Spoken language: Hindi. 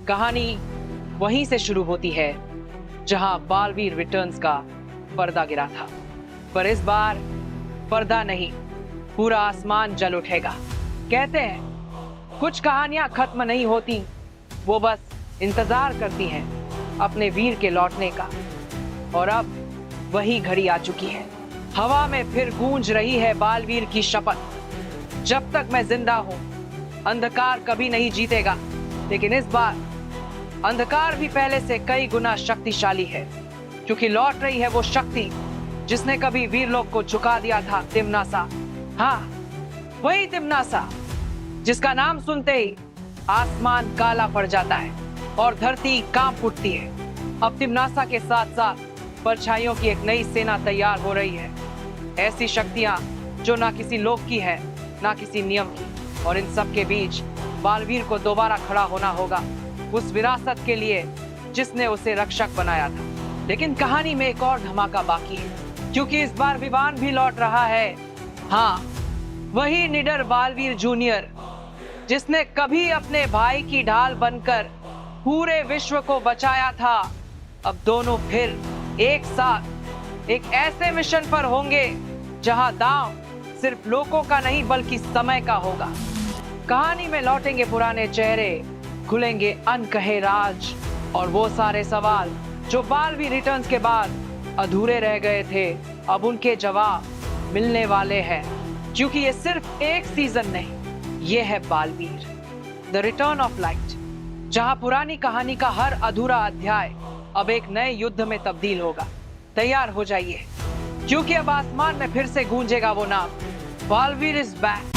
कहानी वहीं से शुरू होती है जहां बालवीर रिटर्न्स का पर्दा गिरा था, पर इस बार पर्दा नहीं, पूरा आसमान जल उठेगा। कहते हैं कुछ कहानियां खत्म नहीं होती, वो बस इंतजार करती हैं अपने वीर के लौटने का। और अब वही घड़ी आ चुकी है। हवा में फिर गूंज रही है बालवीर की शपथ, जब तक मैं जिंदा हूं अंधकार कभी नहीं जीतेगा। लेकिन इस बार अंधकार भी पहले से कई गुना शक्तिशाली है, क्योंकि लौट रही है वो शक्ति जिसने कभी वीरलोक को झुका दिया था, तिम्नासा। हाँ, वही तिम्नासा जिसका नाम सुनते ही आसमान काला पड़ जाता है और धरती कांप उठती है। अब तिम्नासा के साथ साथ परछाइयों की एक नई सेना तैयार हो रही है, ऐसी शक्तियां जो ना किसी लोक की है ना किसी नियम की। और इन सब के बीच बालवीर को दोबारा खड़ा होना होगा उस विरासत के लिए जिसने उसे रक्षक बनाया था। लेकिन कहानी में एक और धमाका बाकी है, क्योंकि इस बार विवान भी लौट रहा है। हाँ, वही निडर बालवीर जूनियर जिसने कभी अपने भाई की ढाल बनकर पूरे विश्व को बचाया था। अब दोनों फिर एक साथ एक ऐसे मिशन पर होंगे जहां दांव सिर्फ लोगों का नहीं बल्कि समय का होगा। कहानी में लौटेंगे पुराने चेहरे, खुलेंगे अनकहे राज और वो सारे सवाल जो बालवीर रिटर्न्स के बाद अधूरे रह गए थे, अब उनके जवाब मिलने वाले हैं। क्योंकि ये सिर्फ एक सीजन नहीं, ये है Baalveer the return of light, जहां पुरानी कहानी का हर अधूरा अध्याय अब एक नए युद्ध में तब्दील होगा। तैयार हो जाइए, क्योंकि अब आसमान में फिर से गूंजेगा वो नाम, बालवीर इज बैक।